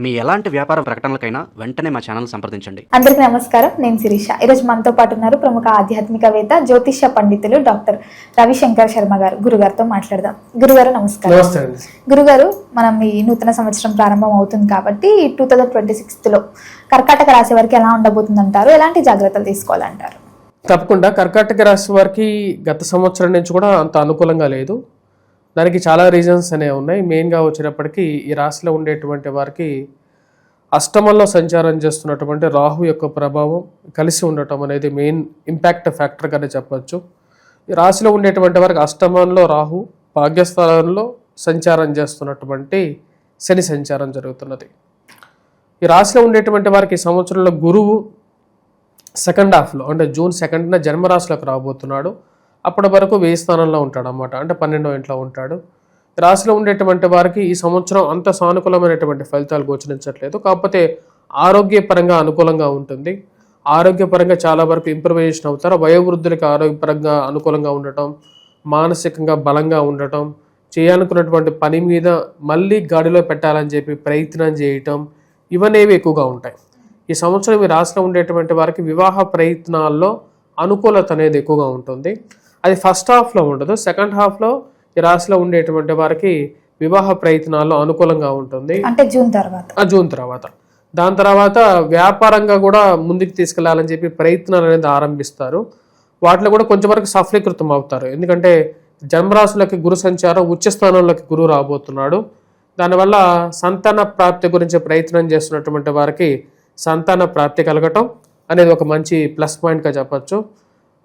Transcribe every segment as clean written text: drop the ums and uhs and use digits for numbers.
మీ ఎలాంటి వ్యాపార ప్రకటనలకైనా వెంటనే మా ఛానల్ సంప్రదించండి. అందరికీ నమస్కారం. నేను శిరీష. ఈరోజు మనతో పాటు ఉన్నారు ప్రముఖ ఆధ్యాత్మికవేత్త, జ్యోతిష్య పండితులు డాక్టర్ రవిశంకర్ శర్మ గారు. గురుగారితో మాట్లాడదాం. గురుగారు నమస్కారం. గురుగారు, మనం ఈ నూతన సంవత్సరం ప్రారంభం అవుతుంది కాబట్టి 2026లో కర్కాటక రాశి వారికి ఎలా ఉండబోతుంది అంటారు? ఎలాంటి జాగ్రత్తలు తీసుకోవాలంటారు? తప్పకుండా కర్కాటక రాశి వారికి గత సంవత్సరం నుంచి కూడా అంత అనుకూలంగా లేదు. దానికి చాలా రీజన్స్ అనేవి ఉన్నాయి. మెయిన్గా వచ్చినప్పటికీ ఈ రాశిలో ఉండేటువంటి వారికి అష్టమంలో సంచారం చేస్తున్నటువంటి రాహు యొక్క ప్రభావం కలిసి ఉండటం అనేది మెయిన్ ఇంపాక్ట్ ఫ్యాక్టర్గానే చెప్పచ్చు. ఈ రాశిలో ఉండేటువంటి వారికి అష్టమంలో రాహు, భాగ్యస్థానంలో సంచారం చేస్తున్నటువంటి శని సంచారం జరుగుతున్నది. ఈ రాశిలో ఉండేటువంటి వారికి ఈ సంవత్సరంలో గురువు సెకండ్ హాఫ్లో అంటే జూన్ 2న జన్మరాశిలోకి రాబోతున్నాడు. అప్పటి వరకు 1000 స్థానంలో ఉంటాడు అన్నమాట, అంటే 12వ ఇంట్లో ఉంటాడు. రాశిలో ఉండేటువంటి వారికి ఈ సంవత్సరం అంత సానుకూలమైనటువంటి ఫలితాలు గోచరించట్లేదు. కాకపోతే ఆరోగ్యపరంగా అనుకూలంగా ఉంటుంది. ఆరోగ్యపరంగా చాలా వరకు ఇంప్రూవైజేషన్ అవుతారు. వయోవృద్ధులకి ఆరోగ్యపరంగా అనుకూలంగా ఉండటం, మానసికంగా బలంగా ఉండటం, చేయాలనుకున్నటువంటి పని మీద మళ్ళీ గాడిలో పెట్టాలని చెప్పి ప్రయత్నం చేయటం, ఇవనేవి ఎక్కువగా ఉంటాయి. ఈ సంవత్సరం ఈ రాశిలో ఉండేటువంటి వారికి వివాహ ప్రయత్నాల్లో అనుకూలత అనేది ఎక్కువగా ఉంటుంది. అది ఫస్ట్ హాఫ్లో ఉండదు. సెకండ్ హాఫ్లో ఈ రాశిలో ఉండేటువంటి వారికి వివాహ ప్రయత్నాల్లో అనుకూలంగా ఉంటుంది, అంటే జూన్ తర్వాత. దాని తర్వాత వ్యాపారంగా కూడా ముందుకు తీసుకెళ్లాలని చెప్పి ప్రయత్నాలు అనేది ఆరంభిస్తారు. వాటిలో కూడా కొంచెం వరకు సఫలీకృతం అవుతారు. ఎందుకంటే జన్మరాశులకి గురు సంచారం, ఉచ్చస్థానంలోకి గురువు రాబోతున్నాడు. దానివల్ల సంతాన ప్రాప్తి గురించి ప్రయత్నం చేస్తున్నటువంటి వారికి సంతాన ప్రాప్తి కలగటం అనేది ఒక మంచి ప్లస్ పాయింట్గా చెప్పచ్చు.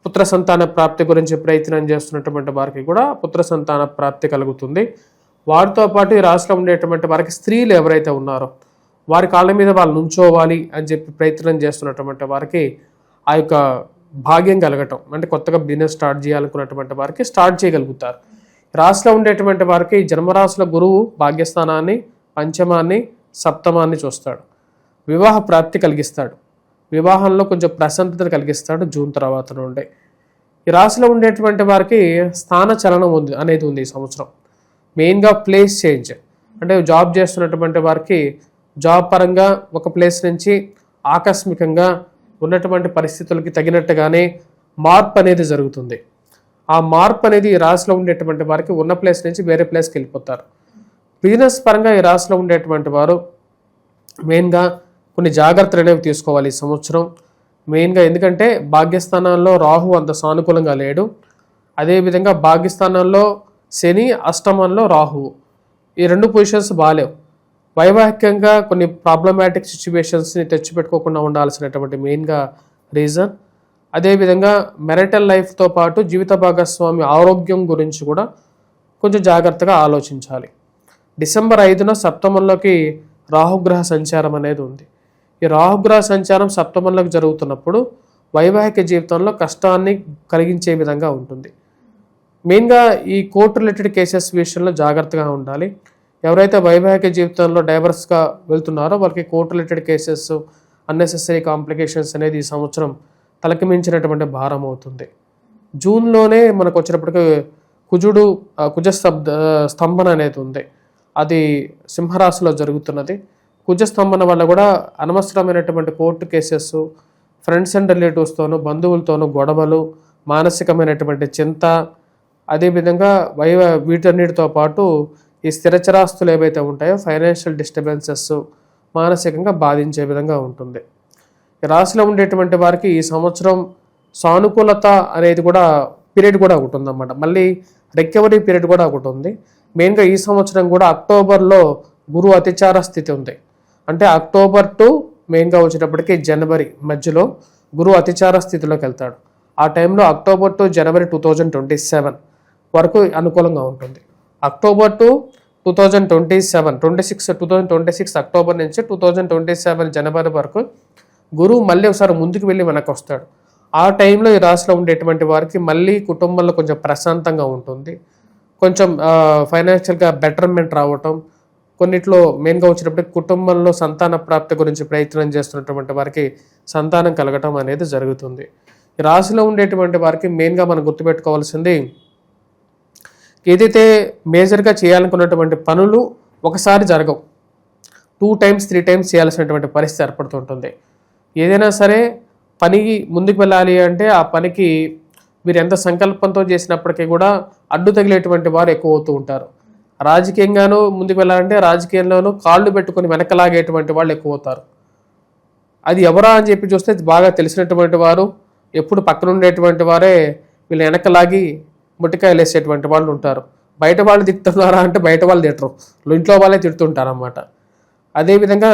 పుత్ర సంతాన ప్రాప్తి గురించి ప్రయత్నం చేస్తున్నటువంటి వారికి కూడా పుత్ర సంతాన ప్రాప్తి కలుగుతుంది. వారితో పాటు ఈ రాశిలో ఉండేటువంటి వారికి స్త్రీలు ఎవరైతే ఉన్నారో వారి కాళ్ళ మీద వాళ్ళు నుంచోవాలి అని చెప్పి ప్రయత్నం చేస్తున్నటువంటి వారికి ఆ యొక్క భాగ్యం కలగటం, అంటే కొత్తగా బిజినెస్ స్టార్ట్ చేయాలనుకున్నటువంటి వారికి స్టార్ట్ చేయగలుగుతారు. రాశిలో ఉండేటువంటి వారికి జన్మరాశుల గురువు భాగ్యస్థానాన్ని, పంచమాన్ని, సప్తమాన్ని చూస్తాడు. వివాహ ప్రాప్తి కలిగిస్తాడు. వివాహంలో కొంచెం ప్రశాంతత కలిగిస్తాడు జూన్ తర్వాత నుండి. ఈ రాశిలో ఉండేటువంటి వారికి స్థాన చలనం అనేది ఉంది ఈ సంవత్సరం. మెయిన్గా ప్లేస్ చేంజ్, అంటే జాబ్ చేస్తున్నటువంటి వారికి జాబ్ పరంగా ఒక ప్లేస్ నుంచి ఆకస్మికంగా ఉన్నటువంటి పరిస్థితులకి తగినట్టుగానే మార్పు అనేది జరుగుతుంది. ఆ మార్పు అనేది ఈ రాశిలో ఉండేటువంటి వారికి ఉన్న ప్లేస్ నుంచి వేరే ప్లేస్కి వెళ్ళిపోతారు. బిజినెస్ పరంగా ఈ రాశిలో ఉండేటువంటి వారు మెయిన్గా కొన్ని జాగ్రత్తలు అనేవి తీసుకోవాలి ఈ సంవత్సరం. మెయిన్గా ఎందుకంటే భాగ్యస్థానంలో రాహు అంత సానుకూలంగా లేడు. అదేవిధంగా భాగ్యస్థానంలో శని, అష్టమంలో రాహువు, ఈ 2 పొజిషన్స్ బాగాలేవు. వైవాహికంగా కొన్ని ప్రాబ్లమాటిక్ సిచ్యువేషన్స్ని తెచ్చిపెట్టుకోకుండా ఉండాల్సినటువంటి మెయిన్గా రీజన్. అదేవిధంగా మెరిటల్ లైఫ్తో పాటు జీవిత భాగస్వామి ఆరోగ్యం గురించి కూడా కొంచెం జాగ్రత్తగా ఆలోచించాలి. డిసెంబర్ 5న సప్తమంలోకి రాహుగ్రహ సంచారం అనేది ఉంది. ఈ రాహుగ్రహ సంచారం సప్తమంలోకి జరుగుతున్నప్పుడు వైవాహిక జీవితంలో కష్టాన్ని కలిగించే విధంగా ఉంటుంది. మెయిన్గా ఈ కోర్టు రిలేటెడ్ కేసెస్ విషయంలో జాగ్రత్తగా ఉండాలి. ఎవరైతే వైవాహిక జీవితంలో డైవర్స్గా వెళ్తున్నారో వాళ్ళకి court related cases, unnecessary complications అనేది ఈ సంవత్సరం తలకి మించినటువంటి భారం అవుతుంది. జూన్లోనే మనకు వచ్చినప్పటికీ కుజ స్తంభన అనేది ఉంది. అది సింహరాశిలో జరుగుతున్నది. కుజస్తంభన వల్ల కూడా అనవసరమైనటువంటి కోర్టు కేసెస్, ఫ్రెండ్స్ అండ్ రిలేటివ్స్తోనూ, బంధువులతోనూ గొడవలు, మానసికమైనటువంటి చింత, అదేవిధంగా వీటన్నిటితో పాటు ఈ స్థిరచరాస్తులు ఏవైతే ఉంటాయో ఫైనాన్షియల్ డిస్టర్బెన్సెస్ మానసికంగా బాధించే విధంగా ఉంటుంది. ఈ రాశిలో ఉండేటువంటి వారికి ఈ సంవత్సరం సానుకూలత అనేది కూడా పీరియడ్ కూడా ఒకటి ఉందన్నమాట. మళ్ళీ రికవరీ పీరియడ్ కూడా ఒకటి ఉంది. మెయిన్గా ఈ సంవత్సరం కూడా అక్టోబర్లో గురు అతిచార స్థితి ఉంది. అంటే అక్టోబర్ టు మెయిన్గా వచ్చేటప్పటికి జనవరి మధ్యలో గురు అతిచార స్థితిలోకి వెళ్తాడు. ఆ టైంలో అక్టోబర్ టు జనవరి 2027 వరకు అనుకూలంగా ఉంటుంది. అక్టోబర్ టు 2026 అక్టోబర్ నుంచి 2027 జనవరి వరకు గురువు మళ్ళీ ఒకసారి ముందుకు వెళ్ళి వెనక్కి వస్తాడు. ఆ టైంలో ఈ రాశిలో ఉండేటువంటి వారికి మళ్ళీ కుటుంబంలో కొంచెం ప్రశాంతంగా ఉంటుంది. కొంచెం ఫైనాన్షియల్గా బెటర్మెంట్ రావటం, కొన్నిట్లో మెయిన్గా వచ్చినప్పటికీ కుటుంబంలో సంతాన ప్రాప్తి గురించి ప్రయత్నం చేస్తున్నటువంటి వారికి సంతానం కలగటం అనేది జరుగుతుంది. ఈ రాశిలో ఉండేటువంటి వారికి మెయిన్గా మనం గుర్తుపెట్టుకోవాల్సింది, ఏదైతే మేజర్గా చేయాలనుకున్నటువంటి పనులు ఒకసారి జరగవు, 2 times 3 times చేయాల్సినటువంటి పరిస్థితి ఏర్పడుతుంటుంది. ఏదైనా సరే పనికి ముందుకు వెళ్ళాలి అంటే ఆ పనికి మీరు ఎంత సంకల్పంతో చేసినప్పటికీ కూడా అడ్డు తగిలేటువంటి వారు ఎక్కువ అవుతూ ఉంటారు. రాజకీయంగానూ ముందుకు వెళ్ళాలంటే రాజకీయంలోనూ కాళ్ళు పెట్టుకుని వెనకలాగేటువంటి వాళ్ళు ఎక్కువ అవుతారు. అది ఎవరా అని చెప్పి చూస్తే బాగా తెలిసినటువంటి వారు, ఎప్పుడు పక్కన ఉండేటువంటి వారే వీళ్ళు వెనకలాగి ముట్టికాయలు వేసేటువంటి వాళ్ళు ఉంటారు. బయట వాళ్ళు తిడుతున్నారా అంటే బయట వాళ్ళు తిట్టరు, ఇంట్లో వాళ్ళే తిడుతుంటారు అన్నమాట. అదేవిధంగా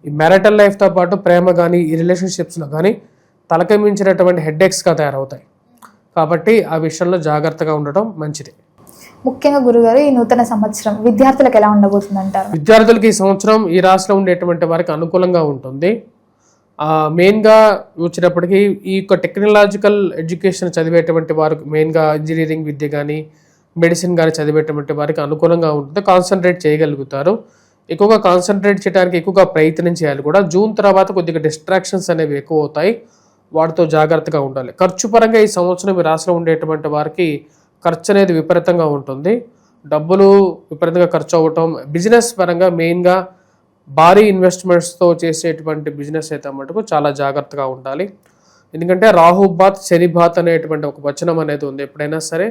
ఈ మ్యారిటల్ లైఫ్తో పాటు ప్రేమ కానీ ఈ రిలేషన్షిప్స్లో కానీ తలకి మించినటువంటి హెడ్ఏక్స్గా తయారవుతాయి. కాబట్టి ఆ విషయంలో జాగ్రత్తగా ఉండటం మంచిది. ముఖ్యంగా గురుగారు ఈ నూతన సంవత్సరం విద్యార్థులకు ఎలా ఉండబోతుంది అంటారు? విద్యార్థులకి ఈ సంవత్సరం ఈ రాశిలో ఉండేటువంటి వారికి అనుకూలంగా ఉంటుంది. మెయిన్గా వచ్చినప్పటికీ ఈ యొక్క టెక్నాలజికల్ ఎడ్యుకేషన్ చదివేటువంటి వారికి, మెయిన్గా ఇంజనీరింగ్ విద్య కానీ మెడిసిన్ కానీ చదివేటువంటి వారికి అనుకూలంగా ఉంటుంది. కాన్సన్ట్రేట్ చేయగలుగుతారు. ఎక్కువగా కాన్సన్ట్రేట్ చేయడానికి ఎక్కువగా ప్రయత్నం చేయాలి కూడా. జూన్ తర్వాత కొద్దిగా డిస్ట్రాక్షన్స్ అనేవి ఎక్కువ అవుతాయి, వాటితో జాగ్రత్తగా ఉండాలి. ఖర్చు పరంగా ఈ సంవత్సరం ఈ రాశిలో ఉండేటువంటి వారికి ఖర్చు అనేది విపరీతంగా ఉంటుంది. డబ్బులు విపరీతంగా ఖర్చు అవ్వటం, బిజినెస్ పరంగా మెయిన్గా భారీ ఇన్వెస్ట్మెంట్స్తో చేసేటువంటి బిజినెస్ అయితే మటుకు చాలా జాగ్రత్తగా ఉండాలి. ఎందుకంటే రాహు బాత్ శని బాత్ అనేటువంటి ఒక వచనం అనేది ఉంది. ఎప్పుడైనా సరే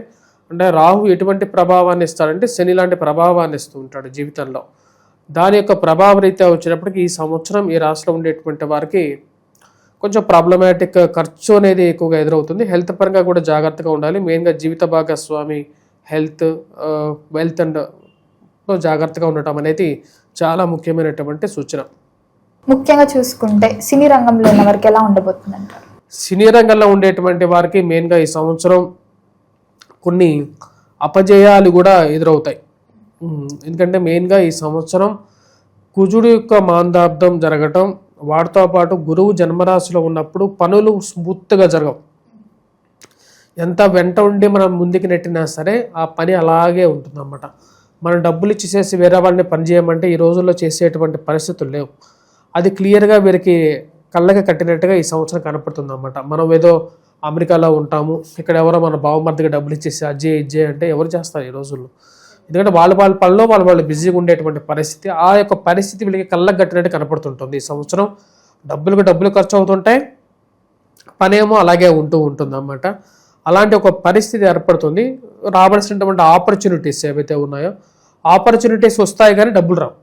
అంటే రాహు ఎటువంటి ప్రభావాన్ని ఇస్తాడంటే శని లాంటి ప్రభావాన్ని ఇస్తూ ఉంటాడు జీవితంలో. దాని యొక్క ప్రభావ రీత్యా వచ్చినప్పటికీ ఈ సంవత్సరం ఈ రాశిలో ఉండేటువంటి వారికి కొంచెం ప్రాబ్లమాటిక్ ఖర్చు అనేది ఎక్కువగా ఎదురవుతుంది. హెల్త్ పరంగా కూడా జాగ్రత్తగా ఉండాలి. మెయిన్గా జీవిత భాగస్వామి హెల్త్, వెల్త్ అండ్ జాగ్రత్తగా ఉండటం అనేది చాలా ముఖ్యమైనటువంటి సూచన. ముఖ్యంగా చూసుకుంటే సినీ రంగంలో ఉన్న వారికి ఎలా ఉండబోతుంది అంటారు? సినీ రంగంలో ఉండేటువంటి వారికి మెయిన్గా ఈ సంవత్సరం కొన్ని అపజయాలు కూడా ఎదురవుతాయి. ఎందుకంటే మెయిన్గా ఈ సంవత్సరం కుజుడు యొక్క మాందాబ్దం జరగటం, వాటితో పాటు గురువు జన్మరాశిలో ఉన్నప్పుడు పనులు స్మూత్గా జరగవు. ఎంత వెంట ఉండి మనం ముందుకు నెట్టినా సరే ఆ పని అలాగే ఉంటుందన్నమాట. మనం డబ్బులు ఇచ్చేసి వేరే వాళ్ళని పని చేయమంటే ఈ రోజుల్లో చేసేటువంటి పరిస్థితులు లేవు. అది క్లియర్గా వీరికి కళ్ళకి కట్టినట్టుగా ఈ సంవత్సరం కనపడుతుంది అన్నమాట. మనం ఏదో అమెరికాలో ఉంటాము, ఇక్కడ ఎవరో మన బావమర్దిగా డబ్బులు ఇచ్చేసి అజ్జే ఇజ్జే అంటే ఎవరు చేస్తారు ఈ రోజుల్లో? ఎందుకంటే వాళ్ళ పనిలో వాళ్ళు బిజీగా ఉండేటువంటి పరిస్థితి, ఆ యొక్క పరిస్థితి వీళ్ళకి కళ్ళకు కట్టినట్టు కనపడుతుంటుంది. ఈ సంవత్సరం డబ్బులు ఖర్చు అవుతుంటాయి, పనేమో అలాగే ఉంటుంది అన్నమాట. అలాంటి ఒక పరిస్థితి ఏర్పడుతుంది. రావాల్సినటువంటి ఆపర్చునిటీస్ ఏవైతే ఉన్నాయో ఆపర్చునిటీస్ వస్తాయి కానీ డబ్బులు రావు.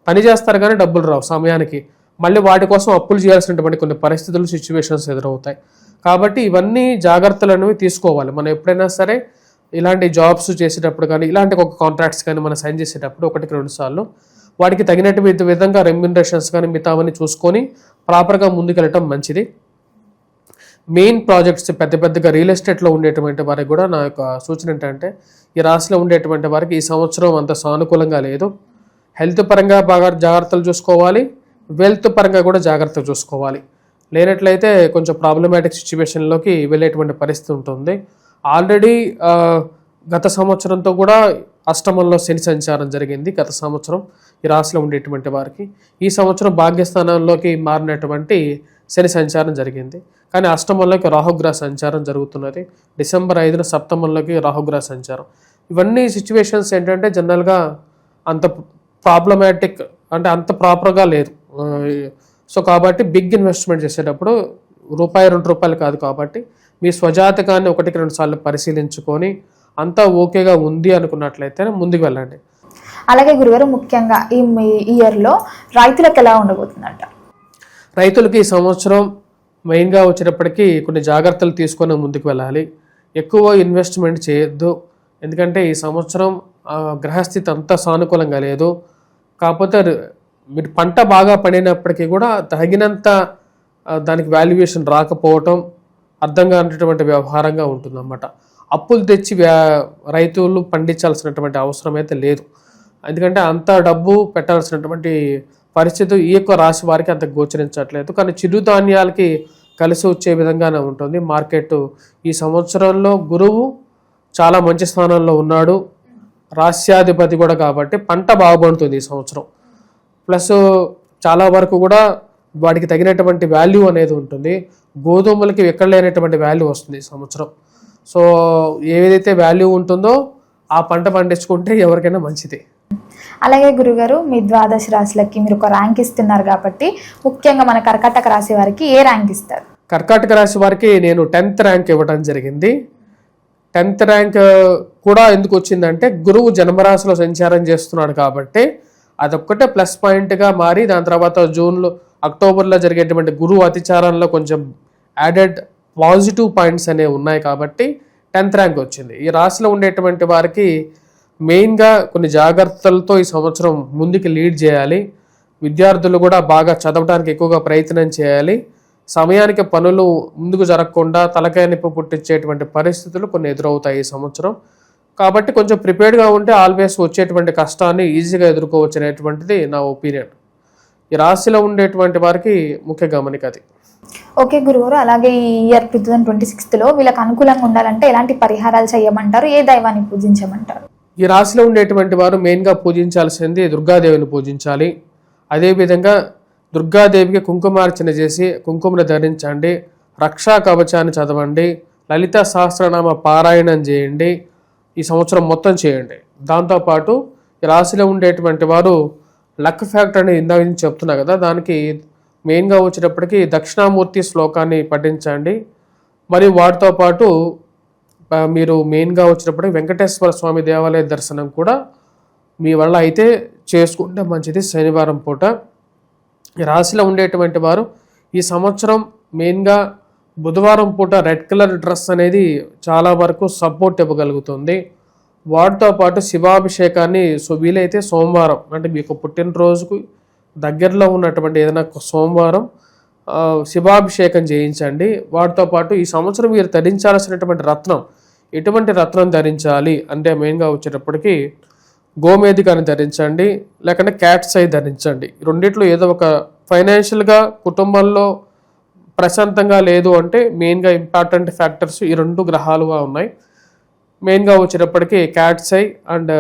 పని చేస్తారు కానీ డబ్బులు రావు సమయానికి. మళ్ళీ వాటి కోసం అప్పులు చేయాల్సినటువంటి కొన్ని పరిస్థితులు, సిచ్యువేషన్స్ ఎదురవుతాయి. కాబట్టి ఇవన్నీ జాగ్రత్తలు అనేవి తీసుకోవాలి. మనం ఎప్పుడైనా సరే ఇలాంటి జాబ్స్ చేసేటప్పుడు కానీ ఇలాంటి ఒక కాంట్రాక్ట్స్ కానీ మనం సైన్ చేసేటప్పుడు 1-2 సార్లు వాటికి తగినట్టు విధంగా రెమ్యునరేషన్స్ కానీ మిగతావన్నీ చూసుకొని ప్రాపర్గా ముందుకెళ్ళటం మంచిది. మెయిన్ ప్రాజెక్ట్స్ పెద్దగా రియల్ ఎస్టేట్లో ఉండేటువంటి వారికి కూడా నా యొక్క సూచన ఏంటంటే ఈ రాశిలో ఉండేటువంటి వారికి ఈ సంవత్సరం అంత సానుకూలంగా లేదు. హెల్త్ పరంగా బాగా జాగ్రత్తలు చూసుకోవాలి, వెల్త్ పరంగా కూడా జాగ్రత్తలు చూసుకోవాలి. లేనట్లయితే కొంచెం ప్రాబ్లమాటిక్ సిచ్యువేషన్లోకి వెళ్ళేటువంటి పరిస్థితి ఉంటుంది. ఆల్రెడీ గత సంవత్సరంతో కూడా అష్టమంలో శని సంచారం జరిగింది గత సంవత్సరం ఈ రాశిలో ఉండేటువంటి వారికి. ఈ సంవత్సరం భాగ్యస్థానంలోకి మారినటువంటి శని సంచారం జరిగింది, కానీ అష్టమంలోకి రాహుగ్రహ సంచారం జరుగుతున్నది. డిసెంబర్ 5న సప్తమంలోకి రాహుగ్రహ సంచారం. ఇవన్నీ సిచ్యువేషన్స్ ఏంటంటే జనరల్గా అంత ప్రాబ్లమాటిక్ అంటే అంత ప్రాపర్గా లేదు. సో కాబట్టి బిగ్ ఇన్వెస్ట్మెంట్ చేసేటప్పుడు ₹2 కాదు. కాబట్టి మీ స్వజాతకాన్ని 1-2 సార్లు పరిశీలించుకొని అంతా ఓకేగా ఉంది అనుకున్నట్లయితే ముందుకు వెళ్ళండి. అలాగే గురుగారు ముఖ్యంగా ఈ ఇయర్లో రైతులకు ఎలా ఉండబోతుందంట? రైతులకి ఈ సంవత్సరం మెయిన్గా వచ్చేటప్పటికీ కొన్ని జాగ్రత్తలు తీసుకొని ముందుకు వెళ్ళాలి. ఎక్కువ ఇన్వెస్ట్మెంట్ చేయొద్దు, ఎందుకంటే ఈ సంవత్సరం గ్రహస్థితి అంతా సానుకూలంగా లేదు. కాకపోతే మీరు పంట బాగా పండినప్పటికీ కూడా తగినంత దానికి వాల్యుయేషన్ రాకపోవటం అర్థం కానటువంటి వ్యవహారంగా ఉంటుందన్నమాట. అప్పులు తెచ్చి రైతులు పండించాల్సినటువంటి అవసరం అయితే లేదు. ఎందుకంటే అంత డబ్బు పెట్టాల్సినటువంటి పరిస్థితి ఈ యొక్క రాశి వారికి అంత గోచరించట్లేదు. కానీ చిరుధాన్యాలకి కలిసి వచ్చే విధంగానే ఉంటుంది మార్కెట్. ఈ సంవత్సరంలో గురువు చాలా మంచి స్థానంలో ఉన్నాడు, రాస్యాధిపతి కూడా, కాబట్టి పంట బాగుపడుతుంది ఈ సంవత్సరం. ప్లస్ చాలా వరకు కూడా వాటికి తగినటువంటి వాల్యూ అనేది ఉంటుంది. గోధుమలకి ఎక్కడ లేనటువంటి వాల్యూ వస్తుంది ఈ సంవత్సరం. సో ఏదైతే వాల్యూ ఉంటుందో ఆ పంట పండించుకుంటే ఎవరికైనా మంచిది. అలాగే గురుగారు, మీ ద్వాదశ రాశులకి మీరు ఒక ర్యాంక్ ఇస్తున్నారు కాబట్టి ముఖ్యంగా మన కర్కాటక రాశి వారికి ఏ ర్యాంక్ ఇస్తారు? కర్కాటక రాశి వారికి నేను 10th ర్యాంక్ ఇవ్వడం జరిగింది. 10th ర్యాంక్ కూడా ఎందుకు వచ్చిందంటే గురువు జన్మరాశిలో సంచారం చేస్తున్నాడు కాబట్టి అదొక్కటే ప్లస్ పాయింట్గా మారి దాని తర్వాత అక్టోబర్లో జరిగేటువంటి గురువు అతిచారంలో కొంచెం యాడెడ్ పాజిటివ్ పాయింట్స్ అనేవి ఉన్నాయి కాబట్టి 10th ర్యాంక్ వచ్చింది. ఈ రాశిలో ఉండేటువంటి వారికి మెయిన్గా కొన్ని జాగ్రత్తలతో ఈ సంవత్సరం ముందుకు లీడ్ చేయాలి. విద్యార్థులు కూడా బాగా చదవడానికి ఎక్కువగా ప్రయత్నం చేయాలి. సమయానికి పనులు ముందుకు జరగకుండా తలకాయ నొప్పి పుట్టించేటువంటి పరిస్థితులు కొన్ని ఎదురవుతాయి ఈ సంవత్సరం. కాబట్టి కొంచెం ప్రిపేర్డ్గా ఉంటే ఆల్వేస్ వచ్చేటువంటి కష్టాన్ని ఈజీగా ఎదుర్కోవచ్చు అనేటువంటిది నా ఒపీనియన్. ఈ రాశిలో ఉండేటువంటి వారికి ముఖ్య గమనిక అది. ఓకే గురుగారు, అలాగే ఈ ఇయర్ 2026లో వీళ్ళకి అనుకూలంగా ఉండాలంటే ఎలాంటి పరిహారాలు చేయమంటారు? ఏ దైవాన్ని పూజించమంటారు? ఈ రాశిలో ఉండేటువంటి వారు మెయిన్గా పూజించాల్సింది దుర్గాదేవిని పూజించాలి. అదేవిధంగా దుర్గాదేవికి కుంకుమార్చన చేసి కుంకుమను ధరించండి, రక్షా కవచాన్ని చదవండి, లలిత సహస్రనామ పారాయణం చేయండి, ఈ సంవత్సరం మొత్తం చేయండి. దాంతోపాటు ఈ రాశిలో ఉండేటువంటి వారు లక్ ఫ్యాక్టర్ అని ఇందాక నుంచి చెప్తున్నా కదా, దానికి మెయిన్గా వచ్చేటప్పటికి దక్షిణామూర్తి శ్లోకాన్ని పఠించండి. మరియు వాటితో పాటు మీరు మెయిన్గా వచ్చేటప్పటికి వెంకటేశ్వర స్వామి దేవాలయ దర్శనం కూడా మీ వల్ల అయితే చేసుకుంటే మంచిది శనివారం పూట. ఈ రాశిలో ఉండేటువంటి వారు ఈ సంవత్సరం మెయిన్గా బుధవారం పూట రెడ్ కలర్ డ్రెస్ అనేది చాలా వరకు సపోర్ట్ ఇవ్వగలుగుతుంది. వాటితో పాటు శివాభిషేకాన్ని వీలైతే సోమవారం అంటే మీకు పుట్టినరోజుకు దగ్గరలో ఉన్నటువంటి ఏదైనా సోమవారం శివాభిషేకం చేయించండి. వాటితో పాటు ఈ సంవత్సరం మీరు ధరించాల్సినటువంటి రత్నం, ఎటువంటి రత్నం ధరించాలి అంటే మెయిన్గా వచ్చేటప్పటికి గోమేధికాన్ని ధరించండి, లేకుంటే క్యాట్స్ ఐ ధరించండి. రెండిట్లో ఏదో ఒక ఫైనాన్షియల్గా కుటుంబంలో ప్రశాంతంగా లేదు అంటే మెయిన్గా ఇంపార్టెంట్ ఫ్యాక్టర్స్ ఈ 2 గ్రహాలుగా ఉన్నాయి. మెయిన్గా వచ్చేటప్పటికి క్యాట్స్ ఐ అండ్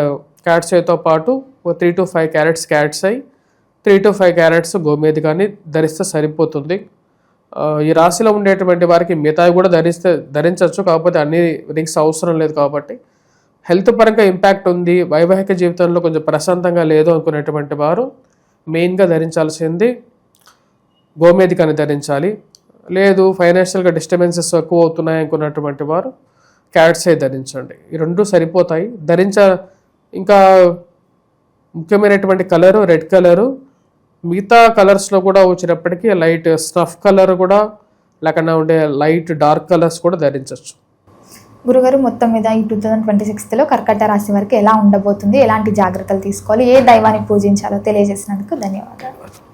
క్యాట్స్ ఐతో పాటు 3 to 5 carats cat's eye, 3 to 5 carats గోమేధికాన్ని ధరిస్తే సరిపోతుంది. ఈ రాశిలో ఉండేటువంటి వారికి మిగతావి కూడా ధరించవచ్చు, కాకపోతే అన్ని రింగ్స్ అవసరం లేదు. కాబట్టి హెల్త్ పరంగా ఇంపాక్ట్ ఉంది, వైవాహిక జీవితంలో కొంచెం ప్రశాంతంగా లేదు అనుకునేటువంటి వారు మెయిన్గా ధరించాల్సింది గోమేధికాన్ని ధరించాలి. లేదు ఫైనాన్షియల్గా డిస్టర్బెన్సెస్ ఎక్కువ అవుతున్నాయి అనుకున్నటువంటి వారు క్యాట్స్ ఐ ధరించండి. ఈ 2 సరిపోతాయి. ఇంకా ముఖ్యమైనటువంటి కలరు రెడ్ కలరు. మిగతా కలర్స్లో కూడా వచ్చేటప్పటికి లైట్ స్నఫ్ కలర్ కూడా లేకుండా ఉండే లైట్ డార్క్ కలర్స్ కూడా ధరించవచ్చు. గురుగారు, మొత్తం మీద ఈ 2026లో కర్కాటక రాశి వారికి ఎలా ఉండబోతుంది, ఎలాంటి జాగ్రత్తలు తీసుకోవాలి, ఏ దైవాన్ని పూజించాలో తెలియజేసినందుకు ధన్యవాదాలు.